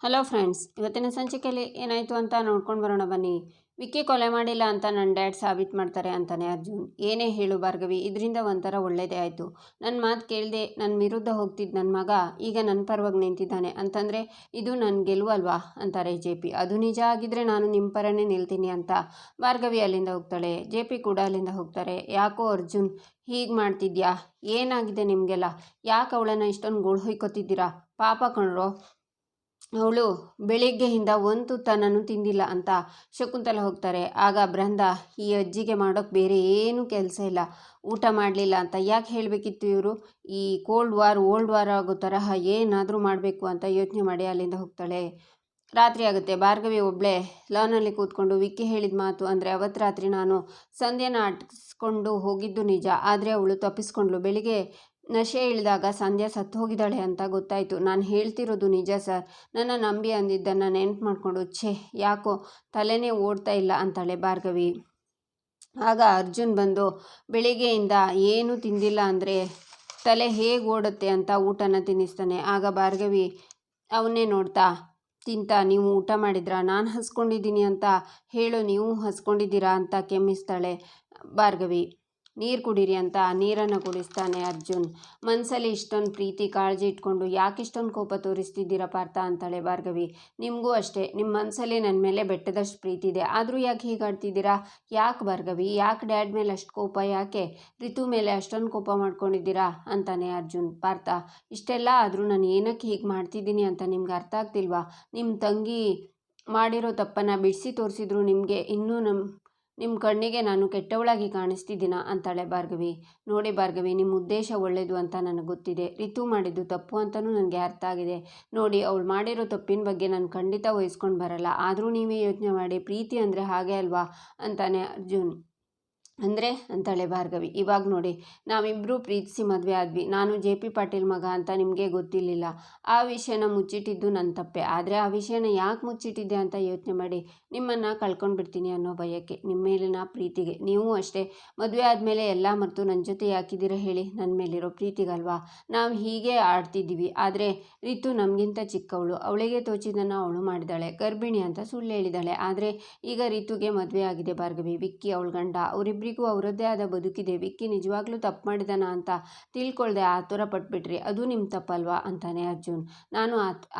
Hello friends, ಇವತ್ತಿನ ಸಂಚಿಕೆಯಲ್ಲಿ ಏನಾಯಿತು ಅಂತ ನೋಡ್ಕೊಂಡು ಬರೋಣ ಬನ್ನಿ. ವಿಕ್ಕಿ ಕೊಲೆ ಮಾಡಿಲ್ಲ ಅಂತ ನನ್ನ ಡ್ಯಾಡ್ ಸಾಬೀತು ಮಾಡ್ತಾರೆ ಅಂತಾನೆ ಅರ್ಜುನ್. ಏನೇ ಹೇಳು ಭಾರ್ಗವಿ, ಇದರಿಂದ ಒಂಥರ ಒಳ್ಳೇದೇ ಆಯಿತು. ನನ್ನ ಮಾತು ಕೇಳದೆ ನನ್ನ ವಿರುದ್ಧ ಹೋಗ್ತಿದ್ದ ನನ್ನ ಮಗ ಈಗ ನನ್ನ ಪರವಾಗಿ ನಿಂತಿದ್ದಾನೆ ಅಂತಂದರೆ ಇದು ನನ್ನ ಗೆಲುವಲ್ವಾ ಅಂತಾರೆ JP. ಅದು ನಿಜ ಆಗಿದ್ರೆ ನಾನು ನಿಮ್ಮ ಪರನೇ ನಿಲ್ತೀನಿ ಅಂತ ಭಾರ್ಗವಿ ಅಲ್ಲಿಂದ ಹೋಗ್ತಾಳೆ. JP ಕೂಡ ಅಲ್ಲಿಂದ ಹೋಗ್ತಾರೆ. ಯಾಕೋ ಅರ್ಜುನ್ ಹೀಗೆ ಮಾಡ್ತಿದ್ಯಾ, ಏನಾಗಿದೆ ನಿಮಗೆಲ್ಲ? ಯಾಕೆ ಅವಳನ್ನು ಇಷ್ಟೊಂದು ಗೋಳು ಹೊಯ್ಕೊತಿದ್ದೀರಾ? ಪಾಪ ಕಣ್ರೋ, ಅವಳು ಬೆಳಿಗ್ಗೆಯಿಂದ ಒಂದು ತುತ್ತನೂ ತಿಂದಿಲ್ಲ ಅಂತ ಶಕುಂತಲ ಹೋಗ್ತಾರೆ. ಆಗ ಬೃಂದ, ಈ ಅಜ್ಜಿಗೆ ಮಾಡೋಕ್ಕೆ ಬೇರೆ ಏನೂ ಕೆಲಸ ಇಲ್ಲ, ಊಟ ಮಾಡಲಿಲ್ಲ ಅಂತ ಯಾಕೆ ಹೇಳಬೇಕಿತ್ತು ಇವರು? ಈ ಕೋಲ್ಡ್ ವಾರ್ ಓಲ್ಡ್ ವಾರ್ ಆಗೋ ತರಹ ಏನಾದರೂ ಮಾಡಬೇಕು ಅಂತ ಯೋಚನೆ ಮಾಡಿ ಅಲ್ಲಿಂದ ಹೋಗ್ತಾಳೆ. ರಾತ್ರಿ ಆಗುತ್ತೆ. ಭಾರ್ಗವಿ ಒಬ್ಬಳೇ ಲಾನಲ್ಲಿ ಕೂತ್ಕೊಂಡು ವಿಕ್ಕಿ ಹೇಳಿದ ಮಾತು ಅಂದರೆ ಅವತ್ತು ರಾತ್ರಿ ನಾನು ಸಂಧ್ಯಾನ ಅಟ್ಸ್ಕೊಂಡು ಹೋಗಿದ್ದು ನಿಜ, ಆದರೆ ಅವಳು ತಪ್ಪಿಸ್ಕೊಂಡ್ಳು. ಬೆಳಿಗ್ಗೆ ನಶೆ ಇಳಿದಾಗ ಸಂಧ್ಯಾ ಸತ್ತು ಹೋಗಿದ್ದಾಳೆ ಅಂತ ಗೊತ್ತಾಯಿತು. ನಾನು ಹೇಳ್ತಿರೋದು ನಿಜ ಸರ್, ನನ್ನ ನಂಬಿ ಅಂದಿದ್ದನ್ನು ನೆನ್ಪು ಮಾಡಿಕೊಂಡು ಯಾಕೋ ತಲೆನೇ ಓಡ್ತಾ ಇಲ್ಲ ಅಂತಾಳೆ ಭಾರ್ಗವಿ. ಆಗ ಅರ್ಜುನ್ ಬಂದು ಬೆಳಿಗ್ಗೆಯಿಂದ ಏನೂ ತಿಂದಿಲ್ಲ ಅಂದರೆ ತಲೆ ಹೇಗೆ ಓಡುತ್ತೆ ಅಂತ ಊಟನ ತಿನ್ನಿಸ್ತಾನೆ. ಆಗ ಭಾರ್ಗವಿ ಅವನ್ನೇ ನೋಡ್ತಾ ತಿಂತ, ನೀವು ಊಟ ಮಾಡಿದ್ರಾ? ನಾನು ಹಸ್ಕೊಂಡಿದ್ದೀನಿ ಅಂತ ಹೇಳು, ನೀವು ಹಸ್ಕೊಂಡಿದ್ದೀರಾ ಅಂತ ಕೆಮ್ಮಿಸ್ತಾಳೆ ಭಾರ್ಗವಿ. ನೀರು ಕುಡೀರಿ ಅಂತ ನೀರನ್ನು ಕುಡಿಸ್ತಾನೆ ಅರ್ಜುನ್. ಮನಸ್ಸಲ್ಲಿ ಇಷ್ಟೊಂದು ಪ್ರೀತಿ ಕಾಳಜಿ ಇಟ್ಕೊಂಡು ಯಾಕೆ ಇಷ್ಟೊಂದು ಕೋಪ ತೋರಿಸ್ತಿದ್ದೀರಾ ಪಾರ್ಥ ಅಂತಾಳೆ ಭಾರ್ಗವಿ. ನಿಮಗೂ ಅಷ್ಟೇ, ನಿಮ್ಮ ಮನಸ್ಸಲ್ಲಿ ನನ್ನ ಮೇಲೆ ಬೆಟ್ಟದಷ್ಟು ಪ್ರೀತಿ ಇದೆ, ಆದರೂ ಯಾಕೆ ಹೀಗೆ ಆಡ್ತಿದ್ದೀರಾ? ಯಾಕೆ ಭಾರ್ಗವಿ, ಯಾಕೆ ಡ್ಯಾಡ್ ಮೇಲೆ ಅಷ್ಟು ಕೋಪ? ಯಾಕೆ ರಿತು ಮೇಲೆ ಅಷ್ಟೊಂದು ಕೋಪ ಮಾಡ್ಕೊಂಡಿದ್ದೀರಾ ಅಂತಾನೆ ಅರ್ಜುನ್. ಪಾರ್ಥ, ಇಷ್ಟೆಲ್ಲ ಆದರೂ ನಾನು ಏನಕ್ಕೆ ಹೀಗೆ ಮಾಡ್ತಿದ್ದೀನಿ ಅಂತ ನಿಮ್ಗೆ ಅರ್ಥ ಆಗ್ತಿಲ್ವಾ? ನಿಮ್ಮ ತಂಗಿ ಮಾಡಿರೋ ತಪ್ಪನ್ನು ಬಿಡಿಸಿ ತೋರಿಸಿದ್ರು ನಿಮಗೆ ಇನ್ನೂ ನಿಮ್ಮ ಕಣ್ಣಿಗೆ ನಾನು ಕೆಟ್ಟವಳಾಗಿ ಕಾಣಿಸ್ತಿದ್ದೀನ ಅಂತಾಳೆ ಭಾರ್ಗವಿ. ನೋಡಿ ಭಾರ್ಗವಿ, ನಿಮ್ಮ ಉದ್ದೇಶ ಒಳ್ಳೆಯದು ಅಂತ ನನಗೆ ಗೊತ್ತಿದೆ, ರಿತು ಮಾಡಿದ್ದು ತಪ್ಪು ಅಂತಲೂ ನನಗೆ ಅರ್ಥ ಆಗಿದೆ. ನೋಡಿ, ಅವಳು ಮಾಡಿರೋ ತಪ್ಪಿನ ಬಗ್ಗೆ ನಾನು ಖಂಡಿತ ವಹಿಸ್ಕೊಂಡು ಬರಲ್ಲ, ಆದರೂ ನೀವೇ ಯೋಚನೆ ಮಾಡಿ, ಪ್ರೀತಿ ಅಂದರೆ ಹಾಗೆ ಅಲ್ವಾ ಅಂತಾನೆ ಅರ್ಜುನ್. ಅಂದರೆ ಅಂತಾಳೆ ಭಾರ್ಗವಿ. ಇವಾಗ ನೋಡಿ, ನಾವಿಬ್ಬರೂ ಪ್ರೀತಿಸಿ ಮದುವೆ ಆದ್ವಿ. ನಾನು JP ಪಾಟೀಲ್ ಮಗ ಅಂತ ನಿಮಗೆ ಗೊತ್ತಿರಲಿಲ್ಲ. ಆ ವಿಷಯನ ಮುಚ್ಚಿಟ್ಟಿದ್ದು ನನ್ನ ತಪ್ಪೆ. ಆದರೆ ಆ ವಿಷಯನ ಯಾಕೆ ಮುಚ್ಚಿಟ್ಟಿದ್ದೆ ಅಂತ ಯೋಚನೆ ಮಾಡಿ ನಿಮ್ಮನ್ನು ಕಳ್ಕೊಂಡ್ಬಿಡ್ತೀನಿ ಅನ್ನೋ ಭಯಕ್ಕೆ, ನಿಮ್ಮ ಮೇಲಿನ ಪ್ರೀತಿಗೆ. ನೀವು ಅಷ್ಟೇ, ಮದುವೆ ಆದಮೇಲೆ ಎಲ್ಲ ಮರೆತು ನನ್ನ ಜೊತೆ ಯಾಕಿದ್ದೀರ ಹೇಳಿ? ನನ್ನ ಮೇಲಿರೋ ಪ್ರೀತಿಗಲ್ವಾ ನಾವು ಹೀಗೆ ಆಡ್ತಿದ್ದೀವಿ. ಆದರೆ ರಿತು ನಮಗಿಂತ ಚಿಕ್ಕವಳು, ಅವಳಿಗೆ ತೋಚಿದ್ದನ್ನು ಅವಳು ಮಾಡಿದಾಳೆ. ಗರ್ಭಿಣಿ ಅಂತ ಸುಳ್ಳು ಹೇಳಿದಾಳೆ. ಆದರೆ ಈಗ ರಿತುಗೆ ಮದುವೆ ಆಗಿದೆ ಭಾರ್ಗವಿ. ವಿಕ್ಕಿ ಅವಳ ಗಂಡ, ಅವರಿಬ್ಬರಿಗೂ ಅವರದ್ದೇ ಆದ ಬದುಕಿದೆ. ವಿಕ್ಕಿ ನಿಜವಾಗ್ಲೂ ತಪ್ಪು ಮಾಡಿದಾನ ಅಂತ ತಿಳ್ಕೊಳ್ದೆ ಆತುರ ಪಟ್ಬಿಟ್ರಿ, ಅದು ನಿಮ್ಮ ತಪ್ಪಲ್ವಾ ಅಂತಾನೆ ಅರ್ಜುನ್. ನಾನು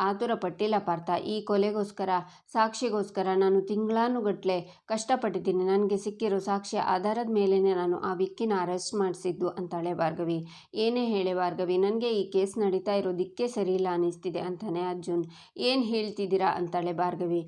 ಆತುರ ಪಟ್ಟಿಲ್ಲ ಪಾರ್ಥ. ಈ ಕೊಲೆಗೋಸ್ಕರ, ಸಾಕ್ಷಿಗೋಸ್ಕರ ನಾನು ತಿಂಗಳಾನುಗಟ್ಲೆ ಕಷ್ಟಪಟ್ಟಿದ್ದೀನಿ. ನನಗೆ ಸಿಕ್ಕಿರೋ ಸಾಕ್ಷಿ ಆಧಾರದ ಮೇಲೇ ನಾನು ಆ ವಿಕ್ಕಿನ ಅರೆಸ್ಟ್ ಮಾಡಿಸಿದ್ದು ಅಂತಾಳೆ ಭಾರ್ಗವಿ. ಏನೇ ಹೇಳಿ ಭಾರ್ಗವಿ, ನನಗೆ ಈ ಕೇಸ್ ನಡೀತಾ ಇರೋದಕ್ಕೆ ಸರಿಯಿಲ್ಲ ಅನ್ನಿಸ್ತಿದೆ ಅಂತಾನೆ ಅರ್ಜುನ್. ಏನು ಹೇಳ್ತಿದ್ದೀರಾ ಅಂತಾಳೆ ಭಾರ್ಗವಿ.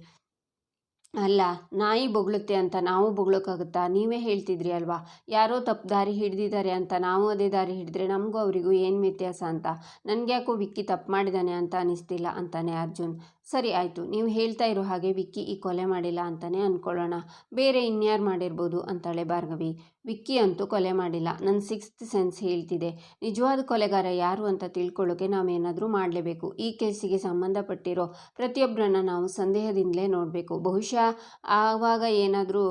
ಅಲ್ಲ, ನಾಯಿ ಬೊಗಳುತ್ತೆ ಅಂತ ನಾವು ಬೊಗಳೋಕ್ಕಾಗುತ್ತಾ? ನೀವೇ ಹೇಳ್ತಿದ್ರಿ ಅಲ್ವಾ, ಯಾರೋ ತಪ್ಪು ದಾರಿ ಹಿಡಿದಿದ್ದಾರೆ ಅಂತ. ನಾವು ಅದೇ ದಾರಿ ಹಿಡಿದ್ರೆ ನಮಗೂ ಅವರಿಗೂ ಏನು ವ್ಯತ್ಯಾಸ ಅಂತ. ನನಗ್ಯಾಕೋ ವಿಕ್ಕಿ ತಪ್ಪು ಮಾಡಿದ್ದಾನೆ ಅಂತ ಅನಿಸ್ತಿಲ್ಲ ಅಂತಾನೆ ಅರ್ಜುನ್. ಸರಿ ಆಯಿತು, ನೀವು ಹೇಳ್ತಾ ಇರೋ ಹಾಗೆ ವಿಕ್ಕಿ ಈ ಕೊಲೆ ಮಾಡಿಲ್ಲ ಅಂತಾನೆ ಅಂದ್ಕೊಳ್ಳೋಣ, ಬೇರೆ ಇನ್ಯಾರು ಮಾಡಿರ್ಬೋದು ಅಂತಾಳೆ ಭಾರ್ಗವಿ. ವಿಕ್ಕಿ ಅಂತೂ ಕೊಲೆ ಮಾಡಿಲ್ಲ, ನನ್ನ ಸಿಕ್ಸ್ತ್ ಸೆನ್ಸ್ ಹೇಳ್ತಿದೆ. ನಿಜವಾದ ಕೊಲೆಗಾರ ಯಾರು ಅಂತ ತಿಳ್ಕೊಳ್ಳೋಕೆ ನಾವೇನಾದರೂ ಮಾಡಲೇಬೇಕು. ಈ ಕೇಸಿಗೆ ಸಂಬಂಧಪಟ್ಟಿರೋ ಪ್ರತಿಯೊಬ್ಬರನ್ನ ನಾವು ಸಂದೇಹದಿಂದಲೇ ನೋಡಬೇಕು. ಬಹುಶಃ ಆವಾಗ ಏನಾದರೂ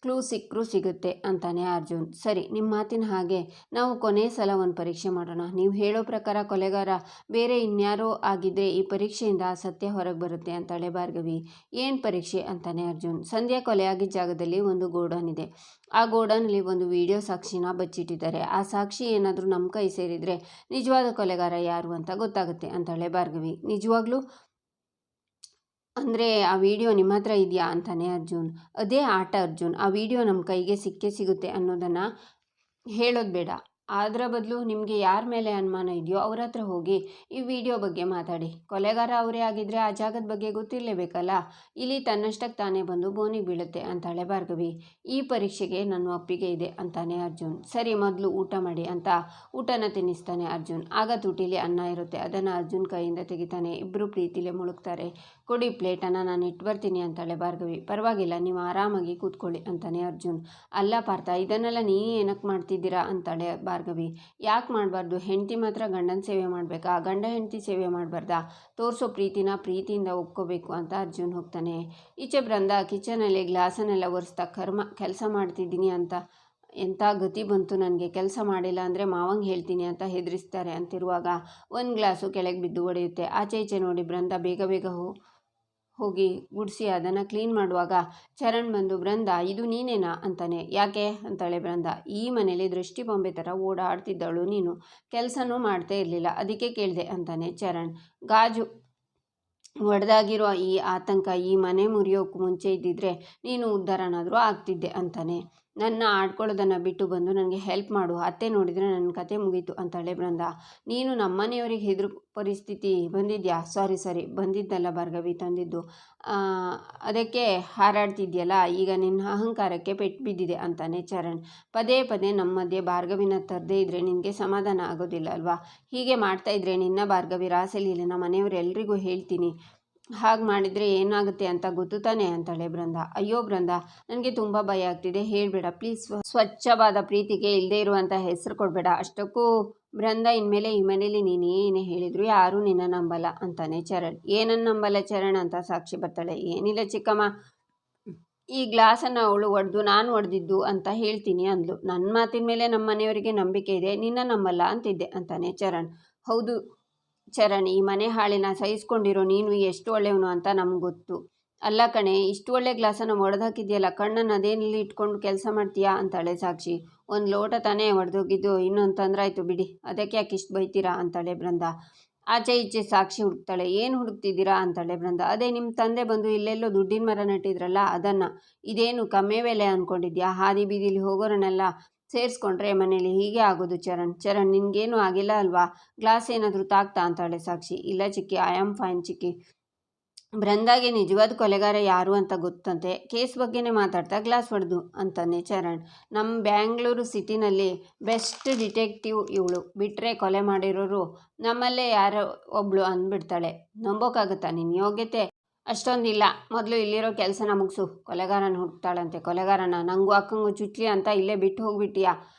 ಕ್ಲೂ ಸಿಕ್ಕರೂ ಸಿಗುತ್ತೆ ಅಂತಾನೆ ಅರ್ಜುನ್. ಸರಿ, ನಿಮ್ಮ ಮಾತಿನ ಹಾಗೆ ನಾವು ಕೊನೆ ಸಲ ಒಂದು ಪರೀಕ್ಷೆ ಮಾಡೋಣ. ನೀವು ಹೇಳೋ ಪ್ರಕಾರ ಕೊಲೆಗಾರ ಬೇರೆ ಇನ್ಯಾರೋ ಆಗಿದ್ದರೆ ಈ ಪರೀಕ್ಷೆಯಿಂದ ಸತ್ಯ ಹೊರಗೆ ಬರುತ್ತೆ ಅಂತಾಳೆ ಭಾರ್ಗವಿ. ಏನು ಪರೀಕ್ಷೆ ಅಂತಾನೆ ಅರ್ಜುನ್. ಸಂಧ್ಯಾ ಕೊಲೆಯಾಗಿದ್ದ ಜಾಗದಲ್ಲಿ ಒಂದು ಗೋಡೌನ್ ಇದೆ. ಆ ಗೋಡೌನಲ್ಲಿ ಒಂದು ವಿಡಿಯೋ ಸಾಕ್ಷಿನ ಬಚ್ಚಿಟ್ಟಿದ್ದಾರೆ. ಆ ಸಾಕ್ಷಿ ಏನಾದರೂ ನಮ್ಮ ಕೈ ಸೇರಿದರೆ ನಿಜವಾದ ಕೊಲೆಗಾರ ಯಾರು ಅಂತ ಗೊತ್ತಾಗುತ್ತೆ ಅಂತಾಳೆ ಭಾರ್ಗವಿ. ನಿಜವಾಗ್ಲೂ ಅಂದರೆ ಆ ವಿಡಿಯೋ ನಿಮ್ಮ ಹತ್ರ ಇದೆಯಾ ಅಂತಾನೆ ಅರ್ಜುನ್. ಅದೇ ಆಟ ಅರ್ಜುನ್, ಆ ವಿಡಿಯೋ ನಮ್ಮ ಕೈಗೆ ಸಿಕ್ಕೇ ಸಿಗುತ್ತೆ ಅನ್ನೋದನ್ನು ಹೇಳೋದು ಬೇಡ. ಅದರ ಬದಲು ನಿಮಗೆ ಯಾರ ಮೇಲೆ ಅನುಮಾನ ಇದೆಯೋ ಅವ್ರ ಹತ್ರ ಹೋಗಿ ಈ ವಿಡಿಯೋ ಬಗ್ಗೆ ಮಾತಾಡಿ. ಕೊಲೆಗಾರ ಅವರೇ ಆಗಿದ್ದರೆ ಆ ಜಾಗದ ಬಗ್ಗೆ ಗೊತ್ತಿರಲೇಬೇಕಲ್ಲ. ಇಲ್ಲಿ ತನ್ನಷ್ಟಕ್ಕೆ ತಾನೇ ಬಂದು ಬೋನಿಗೆ ಬೀಳುತ್ತೆ ಅಂತಾಳೆ ಭಾರ್ಗವಿ. ಈ ಪರೀಕ್ಷೆಗೆ ನನ್ನ ಒಪ್ಪಿಗೆ ಇದೆ ಅಂತಾನೆ ಅರ್ಜುನ್. ಸರಿ, ಮೊದಲು ಊಟ ಮಾಡಿ ಅಂತ ಊಟನ ತಿನ್ನಿಸ್ತಾನೆ ಅರ್ಜುನ್. ಆಗ ತುಟಿಲಿ ಅನ್ನ ಇರುತ್ತೆ, ಅದನ್ನು ಅರ್ಜುನ್ ಕೈಯಿಂದ ತೆಗಿತಾನೆ. ಇಬ್ಬರು ಪ್ರೀತಿಲೇ ಮುಳುಗ್ತಾರೆ. ಕೊಡಿ ಪ್ಲೇಟನ್ನು, ನಾನು ಇಟ್ಟು ಬರ್ತೀನಿ ಅಂತಾಳೆ ಭಾರ್ಗವಿ. ಪರವಾಗಿಲ್ಲ, ನೀವು ಆರಾಮಾಗಿ ಕೂತ್ಕೊಳ್ಳಿ ಅಂತಾನೆ ಅರ್ಜುನ್. ಅಲ್ಲ ಪಾರ್ಥ, ಇದನ್ನೆಲ್ಲ ನೀನು ಏನಕ್ಕೆ ಮಾಡ್ತಿದ್ದೀರಾ ಅಂತಾಳೆ ಭಾರ್ಗವಿ. ಯಾಕೆ ಮಾಡಬಾರ್ದು? ಹೆಂಡತಿ ಮಾತ್ರ ಗಂಡನ ಸೇವೆ ಮಾಡಬೇಕಾ? ಗಂಡ ಹೆಂಡತಿ ಸೇವೆ ಮಾಡಬಾರ್ದಾ? ತೋರಿಸೋ ಪ್ರೀತಿನ ಪ್ರೀತಿಯಿಂದ ಒಪ್ಕೋಬೇಕು ಅಂತ ಅರ್ಜುನ್ ಹೋಗ್ತಾನೆ. ಈಚೆ ಬೃಂದ ಕಿಚನಲ್ಲಿ ಗ್ಲಾಸನ್ನೆಲ್ಲ ಒರೆಸ್ತಾ, ಕೆಲಸ ಮಾಡ್ತಿದ್ದೀನಿ ಅಂತ ಎಂಥ ಗತಿ ಬಂತು ನನಗೆ, ಕೆಲಸ ಮಾಡಿಲ್ಲ ಅಂದರೆ ಮಾವಂಗೆ ಹೇಳ್ತೀನಿ ಅಂತ ಹೆದರಿಸ್ತಾರೆ ಅಂತಿರುವಾಗ ಒಂದು ಗ್ಲಾಸು ಕೆಳಗೆ ಬಿದ್ದು ಒಡೆಯುತ್ತೆ. ಆಚೆ ಈಚೆ ನೋಡಿ ಬೃಂದ, ಬೇಗ ಬೇಗ ಹೋಗಿ ಗುಡಿಸಿ ಅದನ್ನು ಕ್ಲೀನ್ ಮಾಡುವಾಗ ಚರಣ್ ಬಂದು ಬೃಂದಾ ಇದು ನೀನೇನಾ ಅಂತಾನೆ. ಯಾಕೆ ಅಂತಾಳೆ ಬೃಂದಾ. ಈ ಮನೇಲಿ ದೃಷ್ಟಿ ಬೊಂಬೆ ಥರ ಓಡಾಡ್ತಿದ್ದಳು ನೀನು, ಕೆಲಸನೂ ಮಾಡ್ತಾ ಇರಲಿಲ್ಲ, ಅದಕ್ಕೆ ಕೇಳಿದೆ ಅಂತಾನೆ ಚರಣ್. ಗಾಜು ಒಡೆದಾಗಿರೋ ಈ ಆತಂಕ ಈ ಮನೆ ಮುರಿಯೋಕ್ಕೂ ಮುಂಚೆ ಇದ್ದಿದ್ರೆ ನೀನು ಉದ್ಧಾರನಾದರೂ ಆಗ್ತಿದ್ದೆ ಅಂತಾನೆ. ನನ್ನ ಆಡ್ಕೊಳ್ಳೋದನ್ನು ಬಿಟ್ಟು ಬಂದು ನನಗೆ ಹೆಲ್ಪ್ ಮಾಡು, ಅತ್ತೆ ನೋಡಿದರೆ ನನ್ನ ಕತೆ ಮುಗೀತು ಅಂತಾಳೆ ಬೃಂದಾ. ನೀನು ನಮ್ಮನೆಯವ್ರಿಗೆ ಹೆದರು ಪರಿಸ್ಥಿತಿ ಬಂದಿದ್ಯಾ? ಸಾರಿ ಬಂದಿದ್ದಲ್ಲ ಭಾರ್ಗವಿ, ತಂದಿದ್ದು. ಅದಕ್ಕೆ ಹಾರಾಡ್ತಿದ್ಯಲ್ಲ, ಈಗ ನಿನ್ನ ಅಹಂಕಾರಕ್ಕೆ ಪೆಟ್ಟು ಬಿದ್ದಿದೆ ಅಂತಾನೆ ಚರಣ್. ಪದೇ ಪದೇ ನಮ್ಮ ಮಧ್ಯೆ ಭಾರ್ಗವಿನ ತರದೇ ಇದ್ದರೆ ನಿನಗೆ ಸಮಾಧಾನ ಆಗೋದಿಲ್ಲ ಅಲ್ವಾ? ಹೀಗೆ ಮಾಡ್ತಾಯಿದ್ರೆ ನಿನ್ನ ಭಾರ್ಗವಿ ರಾಸಲೀಲೆನ ಮನೆಯವರೆಲ್ರಿಗೂ ಹೇಳ್ತೀನಿ, ಹಾಗೆ ಮಾಡಿದರೆ ಏನಾಗುತ್ತೆ ಅಂತ ಗೊತ್ತು ತಾನೆ ಅಂತಾಳೆ ಬೃಂದಾ. ಅಯ್ಯೋ ಬೃಂದಾ, ನನಗೆ ತುಂಬ ಭಯ ಆಗ್ತಿದೆ, ಹೇಳಬೇಡ ಪ್ಲೀಸ್. ಸ್ವಚ್ಛವಾದ ಪ್ರೀತಿಗೆ ಇಲ್ಲದೆ ಇರುವಂಥ ಹೆಸರು ಕೊಡಬೇಡ. ಅಷ್ಟಕ್ಕೂ ಬೃಂದಾ, ಇನ್ಮೇಲೆ ಈ ಮನೇಲಿ ನೀನು ಏನೇ ಹೇಳಿದ್ರು ಯಾರೂ ನಿನ್ನ ನಂಬಲ್ಲ ಅಂತಾನೆ ಚರಣ್. ಏನನ್ನು ನಂಬಲ್ಲ ಚರಣ್ ಅಂತ ಸಾಕ್ಷಿ ಬರ್ತಾಳೆ. ಏನಿಲ್ಲ ಚಿಕ್ಕಮ್ಮ, ಈ ಗ್ಲಾಸನ್ನು ಅವಳು ಒಡೆದು ನಾನು ಒಡೆದಿದ್ದು ಅಂತ ಹೇಳ್ತೀನಿ ಅಂದ್ಲು. ನನ್ನ ಮಾತಿನ ಮೇಲೆ ನಮ್ಮ ಮನೆಯವರಿಗೆ ನಂಬಿಕೆ ಇದೆ, ನಿನ್ನ ನಂಬಲ್ಲ ಅಂತಿದ್ದೆ ಅಂತಾನೆ ಚರಣ್. ಹೌದು ಚರಣ್, ಈ ಮನೆ ಹಾಳಿನ ಸಹಿಸ್ಕೊಂಡಿರೋ ನೀನು ಎಷ್ಟು ಒಳ್ಳೆಯವನು ಅಂತ ನಮ್ಗೆ ಗೊತ್ತು. ಅಲ್ಲ ಕಣೆ, ಇಷ್ಟು ಒಳ್ಳೆ ಗ್ಲಾಸನ್ನು ಒಡೆದಾಕಿದ್ಯಲ್ಲ, ಕಣ್ಣನ್ನು ಅದೇನಲ್ಲಿ ಇಟ್ಕೊಂಡು ಕೆಲಸ ಮಾಡ್ತೀಯಾ ಅಂತಾಳೆ ಸಾಕ್ಷಿ. ಒಂದು ಲೋಟ ತಾನೇ ಒಡೆದೋಗಿದ್ದು, ಇನ್ನೊಂದು ತಂದ್ರಾಯ್ತು ಬಿಡಿ, ಅದಕ್ಕೆ ಯಾಕೆ ಇಷ್ಟು ಬೈತೀರಾ ಅಂತಾಳೆ ಬೃಂದಾ. ಆಚೆ ಈಚೆ ಸಾಕ್ಷಿ ಹುಡುಕ್ತಾಳೆ. ಏನು ಹುಡುಕ್ತಿದ್ದೀರಾ ಅಂತಾಳೆ ಬೃಂದಾ. ಅದೇ ನಿಮ್ಮ ತಂದೆ ಬಂದು ಇಲ್ಲೆಲ್ಲೋ ದುಡ್ಡಿನ ಮರ ನೆಟ್ಟಿದ್ರಲ್ಲ ಅದನ್ನು. ಇದೇನು ಕಮ್ಮಿ ಬೆಲೆ ಅಂದ್ಕೊಂಡಿದ್ಯಾ? ಹಾದಿ ಬೀದಿಲಿ ಹೋಗೋರನ್ನೆಲ್ಲ ಸೇರಿಸ್ಕೊಂಡ್ರೆ ಮನೇಲಿ ಹೀಗೆ ಆಗೋದು ಚರಣ್ ನಿನಗೇನು ಆಗಿಲ್ಲ ಅಲ್ವಾ? ಗ್ಲಾಸ್ ಏನಾದರೂ ತಾಕ್ತಾ ಅಂತಾಳೆ ಸಾಕ್ಷಿ. ಇಲ್ಲ ಚಿಕ್ಕಿ, ಐ ಆಮ್ ಫೈನ್ ಚಿಕ್ಕಿ. ಬೃಂದಾಗೆ ನಿಜವಾದ ಕೊಲೆಗಾರ ಯಾರು ಅಂತ ಗೊತ್ತಂತೆ, ಕೇಸ್ ಬಗ್ಗೆನೇ ಮಾತಾಡ್ತಾ ಗ್ಲಾಸ್ ಹೊಡೆದು ಅಂತಾನೆ ಚರಣ್. ನಮ್ಮ ಬ್ಯಾಂಗ್ಳೂರು ಸಿಟಿನಲ್ಲಿ ಬೆಸ್ಟ್ ಡಿಟೆಕ್ಟಿವ್ ಇವಳು, ಬಿಟ್ಟರೆ ಕೊಲೆ ಮಾಡಿರೋರು ನಮ್ಮಲ್ಲೇ ಯಾರೋ ಒಬ್ಳು ಅಂದ್ಬಿಡ್ತಾಳೆ. ನಂಬೋಕ್ಕಾಗುತ್ತಾ? ನಿನ್ನ ಯೋಗ್ಯತೆ ಅಷ್ಟೊಂದಿಲ್ಲ. ಮೊದಲು ಇಲ್ಲಿರೋ ಕೆಲಸನ ಮುಗಿಸು. ಕೊಲೆಗಾರನ ಹುಡುಕ್ತಾಳಂತೆ. ಕೊಲೆಗಾರನ? ನಂಗೂ ಅಕ್ಕಂಗೂ ಚುಚ್ಲಿ ಅಂತ ಇಲ್ಲೇ ಬಿಟ್ಟು ಹೋಗ್ಬಿಟ್ಟಿಯಾ?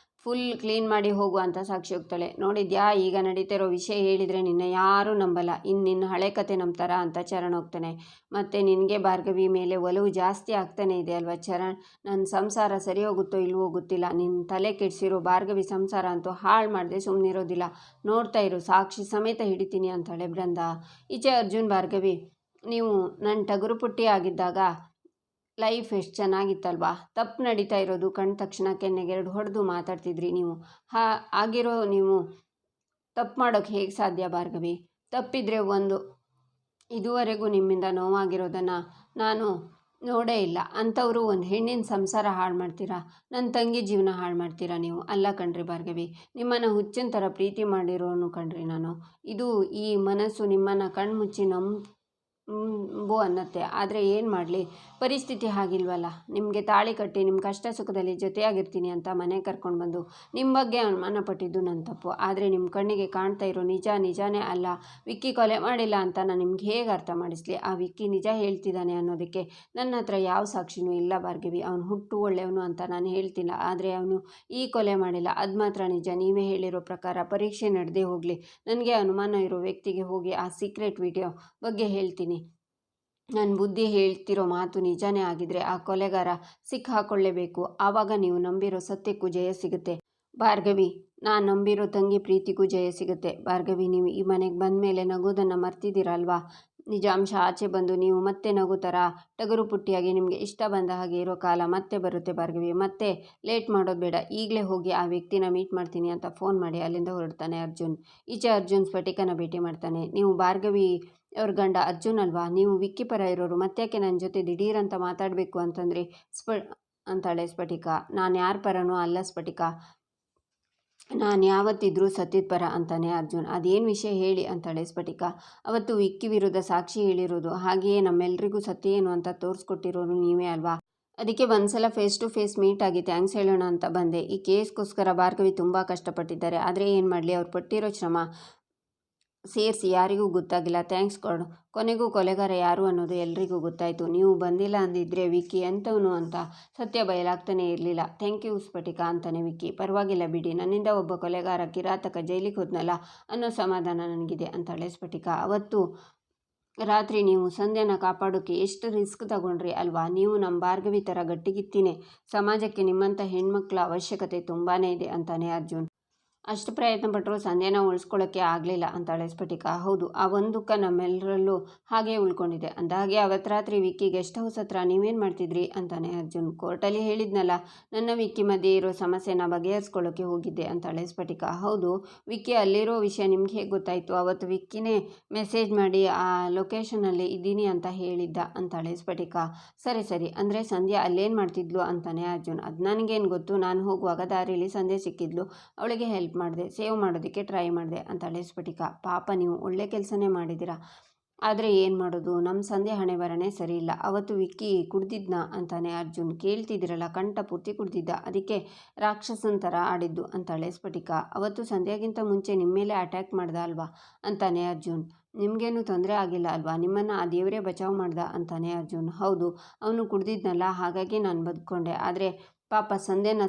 ಫುಲ್ ಕ್ಲೀನ್ ಮಾಡಿ ಹೋಗು ಅಂತ ಸಾಕ್ಷಿ ಹೋಗ್ತಾಳೆ. ನೋಡಿದ್ಯಾ, ಈಗ ನಡೀತಿರೋ ವಿಷಯ ಹೇಳಿದರೆ ನಿನ್ನ ಯಾರೂ ನಂಬಲ್ಲ, ಇನ್ನು ನಿನ್ನ ಹಳೆ ಕತೆ ನಂಬ್ತಾರ ಅಂತ ಚರಣ್ ಹೋಗ್ತಾನೆ. ಮತ್ತು ನಿನಗೆ ಭಾರ್ಗವಿ ಮೇಲೆ ಒಲವು ಜಾಸ್ತಿ ಆಗ್ತಾನೆ ಇದೆ ಅಲ್ವಾ ಚರಣ್? ನನ್ನ ಸಂಸಾರ ಸರಿ ಹೋಗುತ್ತೋ ಇಲ್ವೋ ಗೊತ್ತಿಲ್ಲ, ನಿನ್ನ ತಲೆ ಕೆಡಿಸಿರೋ ಭಾರ್ಗವಿ ಸಂಸಾರ ಅಂತೂ ಹಾಳು ಮಾಡದೆ ಸುಮ್ಮನಿರೋದಿಲ್ಲ, ನೋಡ್ತಾ ಇರು, ಸಾಕ್ಷಿ ಸಮೇತ ಹಿಡಿತೀನಿ ಅಂತಾಳೆ ಬೃಂದಾ. ಈಚೆ ಅರ್ಜುನ್, ಭಾರ್ಗವಿ ನೀವು ನನ್ನ ಟಗರು ಪುಟ್ಟಿ ಆಗಿದ್ದಾಗ ಲೈಫ್ ಎಷ್ಟು ಚೆನ್ನಾಗಿತ್ತಲ್ವಾ? ತಪ್ಪು ನಡೀತಾ ಇರೋದು ಕಂಡ ತಕ್ಷಣ ಕೆನ್ನೆಗೆರಡು ಹೊಡೆದು ಮಾತಾಡ್ತಿದ್ರಿ ನೀವು. ಆಗಿರೋ ನೀವು ತಪ್ಪು ಮಾಡೋಕ್ಕೆ ಹೇಗೆ ಸಾಧ್ಯ ಭಾರ್ಗವಿ? ತಪ್ಪಿದ್ರೆ ಒಂದು, ಇದುವರೆಗೂ ನಿಮ್ಮಿಂದ ನೋವಾಗಿರೋದನ್ನು ನಾನು ನೋಡೇ ಇಲ್ಲ. ಅಂಥವರು ಒಂದು ಹೆಣ್ಣಿನ ಸಂಸಾರ ಹಾಳು ಮಾಡ್ತೀರಾ, ನನ್ನ ತಂಗಿ ಜೀವನ ಹಾಳು ಮಾಡ್ತೀರಾ ನೀವು? ಅಲ್ಲ ಕಣ್ರಿ ಭಾರ್ಗವಿ, ನಿಮ್ಮನ್ನು ಹುಚ್ಚಿನ ಥರ ಪ್ರೀತಿ ಮಾಡಿರೋನು ಕಣ್ರಿ ನಾನು. ಇದು ಈ ಮನಸ್ಸು ನಿಮ್ಮನ್ನು ಕಣ್ಮುಚ್ಚಿ ಬೋ ಅನ್ನತ್ತೆ. ಆದರೆ ಏನು ಮಾಡಲಿ, ಪರಿಸ್ಥಿತಿ ಹಾಗಿಲ್ವಲ್ಲ. ನಿಮಗೆ ತಾಳಿ ಕಟ್ಟಿ ನಿಮ್ಮ ಕಷ್ಟ ಸುಖದಲ್ಲಿ ಜೊತೆಯಾಗಿರ್ತೀನಿ ಅಂತ ಮನೆ ಕರ್ಕೊಂಡು ಬಂದು ನಿಮ್ಮ ಬಗ್ಗೆ ಅನುಮಾನ ಪಟ್ಟಿದ್ದು ನನ್ನ ತಪ್ಪು. ಆದರೆ ನಿಮ್ಮ ಕಣ್ಣಿಗೆ ಕಾಣ್ತಾ ಇರೋ ನಿಜಾನೇ ಅಲ್ಲ. ವಿಕ್ಕಿ ಕೊಲೆ ಮಾಡಿಲ್ಲ ಅಂತ ನಾನು ನಿಮ್ಗೆ ಹೇಗೆ ಅರ್ಥ ಮಾಡಿಸ್ಲಿ? ಆ ವಿಕ್ಕಿ ನಿಜ ಹೇಳ್ತಿದ್ದಾನೆ ಅನ್ನೋದಕ್ಕೆ ನನ್ನ ಹತ್ರ ಯಾವ ಸಾಕ್ಷಿನೂ ಇಲ್ಲ ಭಾರ್ಗವಿ. ಅವನು ಹುಟ್ಟು ಒಳ್ಳೆಯವನು ಅಂತ ನಾನು ಹೇಳ್ತಿಲ್ಲ, ಆದರೆ ಅವನು ಈ ಕೊಲೆ ಮಾಡಿಲ್ಲ, ಅದು ಮಾತ್ರ ನಿಜ. ನೀವೇ ಹೇಳಿರೋ ಪ್ರಕಾರ ಪರೀಕ್ಷೆ ನಡೆದೇ ಹೋಗಲಿ, ನನಗೆ ಅನುಮಾನ ಇರೋ ವ್ಯಕ್ತಿಗೆ ಹೋಗಿ ಆ ಸೀಕ್ರೆಟ್ ವಿಡಿಯೋ ಬಗ್ಗೆ ಹೇಳ್ತೀನಿ. ನನ್ನ ಬುದ್ಧಿ ಹೇಳ್ತಿರೋ ಮಾತು ನಿಜಾನೇ ಆಗಿದ್ರೆ ಆ ಕೊಲೆಗಾರ ಸಿಕ್ಕಾಕೊಳ್ಳೇಬೇಕು. ಆವಾಗ ನೀವು ನಂಬಿರೋ ಸತ್ಯಕ್ಕೂ ಜಯ ಸಿಗುತ್ತೆ ಭಾರ್ಗವಿ. ನಾನು ನಂಬಿರೋ ತಂಗಿ ಪ್ರೀತಿಗೂ ಜಯ ಸಿಗುತ್ತೆ ಭಾರ್ಗವಿ. ನೀವು ಈ ಮನೆಗೆ ಬಂದ ಮೇಲೆ ನಗೋದನ್ನು ಮರ್ತಿದ್ದೀರಲ್ವಾ? ನಿಜಾಂಶ ಆಚೆ ಬಂದು ನೀವು ಮತ್ತೆ ನಗು ಥರ ಟಗರು ಪುಟ್ಟಿಯಾಗಿ ನಿಮಗೆ ಇಷ್ಟ ಬಂದ ಹಾಗೆ ಇರೋ ಕಾಲ ಮತ್ತೆ ಬರುತ್ತೆ ಭಾರ್ಗವಿ. ಮತ್ತೆ ಲೇಟ್ ಮಾಡೋದು ಬೇಡ, ಈಗಲೇ ಹೋಗಿ ಆ ವ್ಯಕ್ತಿನ ಮೀಟ್ ಮಾಡ್ತೀನಿ ಅಂತ ಫೋನ್ ಮಾಡಿ ಅಲ್ಲಿಂದ ಹೊರಡ್ತಾನೆ ಅರ್ಜುನ್. ಈಚೆ ಅರ್ಜುನ್ ಸ್ಫಟಿಕನ ಭೇಟಿ ಮಾಡ್ತಾನೆ. ನೀವು ಭಾರ್ಗವಿ ಅವ್ರ ಗಂಡ ಅರ್ಜುನ್ ಅಲ್ವಾ? ನೀವು ವಿಕ್ಕಿ ಪರ ಇರೋರು, ಮತ್ತ್ಯಾಕೆ ನನ್ನ ಜೊತೆ ದಿಢೀರಂತ ಮಾತಾಡಬೇಕು ಅಂತಂದರೆ ಅಂತಾಳೆ ಸ್ಫಟಿಕ. ನಾನು ಯಾರ ಪರನೂ ಅಲ್ಲ ಸ್ಫಟಿಕ, ನಾನು ಯಾವತ್ತಿದ್ರೂ ಸತ್ಯದ ಪರ ಅಂತಾನೆ ಅರ್ಜುನ್. ಅದೇನು ವಿಷಯ ಹೇಳಿ ಅಂತಾಳೆ ಸ್ಫಟಿಕ. ಅವತ್ತು ವಿಕ್ಕಿ ವಿರುದ್ಧ ಸಾಕ್ಷಿ ಹೇಳಿರೋದು, ಹಾಗೆಯೇ ನಮ್ಮೆಲ್ರಿಗೂ ಸತ್ಯ ಏನು ಅಂತ ತೋರಿಸ್ಕೊಟ್ಟಿರೋರು ನೀವೇ ಅಲ್ವಾ? ಅದಕ್ಕೆ ಒಂದ್ಸಲ ಫೇಸ್ ಟು ಫೇಸ್ ಮೀಟ್ ಆಗಿ ಥ್ಯಾಂಕ್ಸ್ ಹೇಳೋಣ ಅಂತ ಬಂದೆ. ಈ ಕೇಸ್ಗೋಸ್ಕರ ಭಾರ್ಗವಿ ತುಂಬ ಕಷ್ಟಪಟ್ಟಿದ್ದಾರೆ, ಆದರೆ ಏನು ಮಾಡಲಿ, ಅವ್ರು ಪಟ್ಟಿರೋ ಶ್ರಮ ಸೇರಿಸಿ ಯಾರಿಗೂ ಗೊತ್ತಾಗಿಲ್ಲ. ಥ್ಯಾಂಕ್ಸ್ ಕೊಡು. ಕೊನೆಗೂ ಕೊಲೆಗಾರ ಯಾರು ಅನ್ನೋದು ಎಲ್ರಿಗೂ ಗೊತ್ತಾಯಿತು. ನೀವು ಬಂದಿಲ್ಲ ಅಂದಿದ್ರೆ ವಿಕ್ಕಿ ಎಂಥವನು ಅಂತ ಸತ್ಯ ಬಯಲಾಗ್ತಾನೆ ಇರಲಿಲ್ಲ. ಥ್ಯಾಂಕ್ ಯು ಸ್ಫಟಿಕ ಅಂತಾನೆ ವಿಕ್ಕಿ. ಪರವಾಗಿಲ್ಲ ಬಿಡಿ, ನನ್ನಿಂದ ಒಬ್ಬ ಕೊಲೆಗಾರ ಕಿರಾತಕ ಜೈಲಿಗೆ ಹೋದ್ನಲ್ಲ ಅನ್ನೋ ಸಮಾಧಾನ ನನಗಿದೆ ಅಂತಾಳೆ ಸ್ಫಟಿಕ. ಅವತ್ತು ರಾತ್ರಿ ನೀವು ಸಂಧ್ಯಾನ ಕಾಪಾಡೋಕ್ಕೆ ಎಷ್ಟು ರಿಸ್ಕ್ ತಗೊಂಡ್ರಿ ಅಲ್ವಾ? ನೀವು ನಮ್ಮ ಭಾರ್ಗವಿ ಥರ ಗಟ್ಟಿಗಿತ್ತೀನಿ, ಸಮಾಜಕ್ಕೆ ನಿಮ್ಮಂಥ ಹೆಣ್ಮಕ್ಳ ಅವಶ್ಯಕತೆ ತುಂಬಾ ಇದೆ ಅಂತಾನೆ ಅರ್ಜುನ್. ಅಷ್ಟು ಪ್ರಯತ್ನ ಪಟ್ಟರು ಸಂಧ್ಯಾನ ಉಳಿಸ್ಕೊಳ್ಳೋಕ್ಕೆ ಆಗಲಿಲ್ಲ ಅಂತಾಳೆ ಸ್ಫಟಿಕ. ಹೌದು, ಆ ಒಂದು ದುಃಖ ನಮ್ಮೆಲ್ಲರಲ್ಲೂ ಹಾಗೇ ಉಳ್ಕೊಂಡಿದೆ. ಅಂದಹಾಗೆ ಅವತ್ತು ರಾತ್ರಿ ವಿಕ್ಕಿ ಗೆಸ್ಟ್ ಹೌಸ್ ಹತ್ರ ನೀವೇನು ಮಾಡ್ತಿದ್ರಿ ಅಂತಾನೆ ಅರ್ಜುನ್. ಕೋರ್ಟಲ್ಲಿ ಹೇಳಿದ್ನಲ್ಲ, ನನ್ನ ವಿಕ್ಕಿ ಮಧ್ಯೆ ಇರೋ ಸಮಸ್ಯೆನ ಬಗೆಹರಿಸ್ಕೊಳ್ಳೋಕ್ಕೆ ಹೋಗಿದ್ದೆ ಅಂತಾಳೆ ಸ್ಫಟಿಕ. ಹೌದು, ವಿಕ್ಕಿ ಅಲ್ಲಿರೋ ವಿಷಯ ನಿಮ್ಗೆ ಹೇಗೆ ಗೊತ್ತಾಯಿತು? ಅವತ್ತು ವಿಕ್ಕಿನೇ ಮೆಸೇಜ್ ಮಾಡಿ ಆ ಲೊಕೇಶನಲ್ಲಿ ಇದ್ದೀನಿ ಅಂತ ಹೇಳಿದ್ದ ಅಂತಾಳೆ ಸ್ಫಟಿಕ. ಸರಿ ಸರಿ, ಅಂದರೆ ಸಂಧ್ಯಾ ಅಲ್ಲೇನು ಮಾಡ್ತಿದ್ಲು ಅಂತಾನೆ ಅರ್ಜುನ್. ಅದು ನನಗೇನು ಗೊತ್ತು, ನಾನು ಹೋಗುವಾಗ ದಾರಿಲಿ ಸಂಧ್ಯಾ ಸಿಕ್ಕಿದ್ಲು, ಅವಳಿಗೆ ಹೆಲ್ಪ್ ಮಾಡಿದೆ, ಸೇವ್ ಮಾಡೋದಕ್ಕೆ ಟ್ರೈ ಮಾಡಿದೆ ಅಂತಾಳೆ ಸ್ಫಟಿಕ. ಪಾಪ, ನೀವು ಒಳ್ಳೆ ಕೆಲಸನೇ ಮಾಡಿದ್ದೀರಾ. ಆದರೆ ಏನು ಮಾಡೋದು, ನಮ್ಮ ಸಂಧ್ಯಾ ಹಣೆ ಬರನೇ ಸರಿ ಇಲ್ಲ. ಅವತ್ತು ವಿಕ್ಕಿ ಕುಡ್ದಿದ್ನಾ ಅಂತಾನೆ ಅರ್ಜುನ್. ಕೇಳ್ತಿದ್ದೀರಲ್ಲ, ಕಂಠ ಪೂರ್ತಿ ಕುಡ್ದಿದ್ದ, ಅದಕ್ಕೆ ರಾಕ್ಷಸನ್ ಥರ ಆಡಿದ್ದು ಅಂತಾಳೆ ಸ್ಫಟಿಕ. ಅವತ್ತು ಸಂಧ್ಯಾಗಿಂತ ಮುಂಚೆ ನಿಮ್ಮ ಮೇಲೆ ಅಟ್ಯಾಕ್ ಮಾಡ್ದ ಅಲ್ವಾ ಅಂತಾನೆ ಅರ್ಜುನ್. ನಿಮಗೇನು ತೊಂದರೆ ಆಗಿಲ್ಲ ಅಲ್ವಾ? ನಿಮ್ಮನ್ನು ಆ ದೇವರೇ ಬಚಾವ್ ಮಾಡ್ದ ಅಂತಾನೆ ಅರ್ಜುನ್. ಹೌದು, ಅವನು ಕುಡ್ದಿದ್ನಲ್ಲ, ಹಾಗಾಗಿ ನಾನು ಬದುಕೊಂಡೆ. ಆದರೆ ಪಾಪ ಸಂಧ್ಯಾನ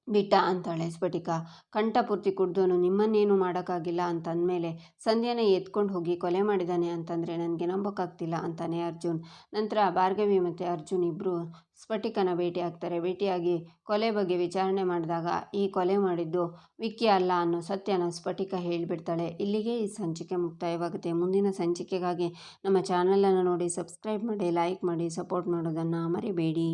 ಬಿಟ್ಟ ಅಂತಾಳೆ ಸ್ಫಟಿಕ. ಕಂಠ ಪೂರ್ತಿ ಕುಡ್ದೋನು ನಿಮ್ಮನ್ನೇನು ಮಾಡೋಕ್ಕಾಗಿಲ್ಲ ಅಂತಂದಮೇಲೆ ಸಂಧ್ಯಾನ ಎತ್ಕೊಂಡು ಹೋಗಿ ಕೊಲೆ ಮಾಡಿದ್ದಾನೆ ಅಂತಂದರೆ ನನಗೆ ನಂಬೋಕ್ಕಾಗ್ತಿಲ್ಲ ಅಂತಾನೆ ಅರ್ಜುನ್. ನಂತರ ಭಾರ್ಗವಿ ಮತ್ತು ಅರ್ಜುನ್ ಇಬ್ಬರು ಸ್ಫಟಿಕನ ಭೇಟಿಯಾಗ್ತಾರೆ. ಭೇಟಿಯಾಗಿ ಕೊಲೆ ಬಗ್ಗೆ ವಿಚಾರಣೆ ಮಾಡಿದಾಗ ಈ ಕೊಲೆ ಮಾಡಿದ್ದು ವಿಕ್ಕಿ ಅಲ್ಲ ಅನ್ನೋ ಸತ್ಯನ ಸ್ಫಟಿಕ ಹೇಳಿಬಿಡ್ತಾಳೆ. ಇಲ್ಲಿಗೆ ಈ ಸಂಚಿಕೆ ಮುಕ್ತಾಯವಾಗುತ್ತೆ. ಮುಂದಿನ ಸಂಚಿಕೆಗಾಗಿ ನಮ್ಮ ಚಾನಲನ್ನು ನೋಡಿ ಸಬ್ಸ್ಕ್ರೈಬ್ ಮಾಡಿ, ಲೈಕ್ ಮಾಡಿ, ಸಪೋರ್ಟ್ ಮಾಡೋದನ್ನು ಮರಿಬೇಡಿ.